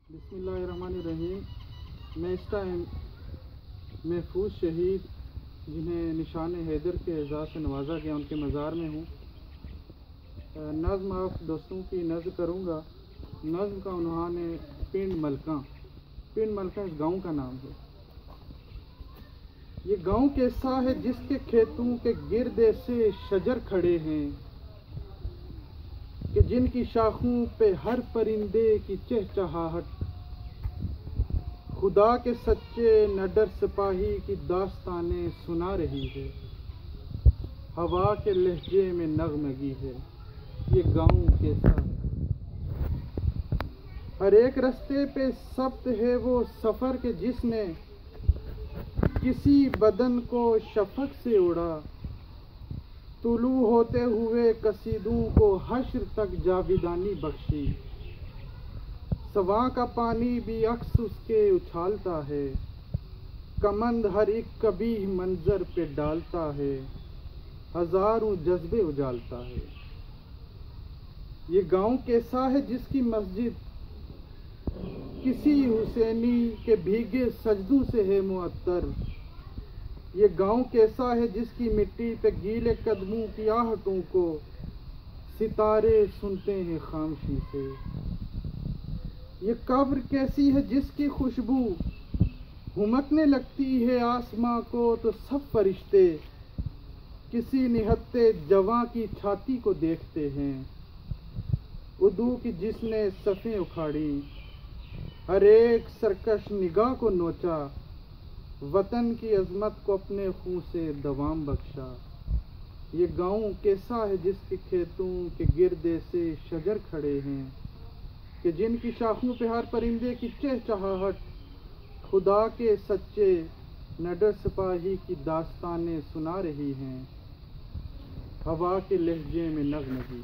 بسم اللہ الرحمن الرحیم۔ میں اس ٹائم محفوظ شہید جنہیں نشان حیدر کے اعزاز سے نوازا گیا ان کے مزار میں ہوں۔ نظم آپ دوستوں کی نظر کروں گا۔ نظم کا عنوان ہے پنڈ ملکاں۔ پنڈ ملکاں اس گاؤں کا نام ہے۔ یہ گاؤں کیسا ہے جس کے کھیتوں کے گرد ایسے شجر کھڑے ہیں کہ جن کی شاخوں پہ ہر پرندے کی چہچہاہٹ خدا کے سچے نڈر سپاہی کی داستانیں سنا رہی ہے، ہوا کے لہجے میں نغمگی ہے۔ یہ گاؤں کیسا ہے؟ ہر ایک رستے پہ ثبت ہے وہ سفر کے جس نے کسی بدن کو شفق سے اڑا، طلوع ہوتے ہوئے قصیدوں کو حشر تک جاویدانی بخشی۔ سواں کا پانی بھی عکس اس کے اچھالتا ہے، کمند ہر ایک قبیح منظر پہ ڈالتا ہے، ہزاروں جذبے اجالتا ہے۔ یہ گاؤں کیسا ہے جس کی مسجد کسی حسینی کے بھیگے سجدوں سے ہے معطر۔ یہ گاؤں کیسا ہے جس کی مٹی پہ گیلے قدموں کی آہٹوں کو ستارے سنتے ہیں خاموشی سے۔ یہ قبر کیسی ہے جس کی خوشبو ہمکنے لگتی ہے آسماں کو تو سب فرشتے کسی نہتے جواں کی چھاتی کو دیکھتے ہیں۔ عدو کی جس نے صفیں اکھاڑی، ہر ایک سرکش نگاہ کو نوچا، وطن کی عظمت کو اپنے خون سے دوام بخشا۔ یہ گاؤں کیسا ہے جس کے کھیتوں کے گرد ایسے شجر کھڑے ہیں کہ جن کی شاخوں پہ ہر پرندے کی چہچہاہٹ خدا کے سچے نڈر سپاہی کی داستانیں سنا رہی ہیں، ہوا کے لہجے میں نغمگی۔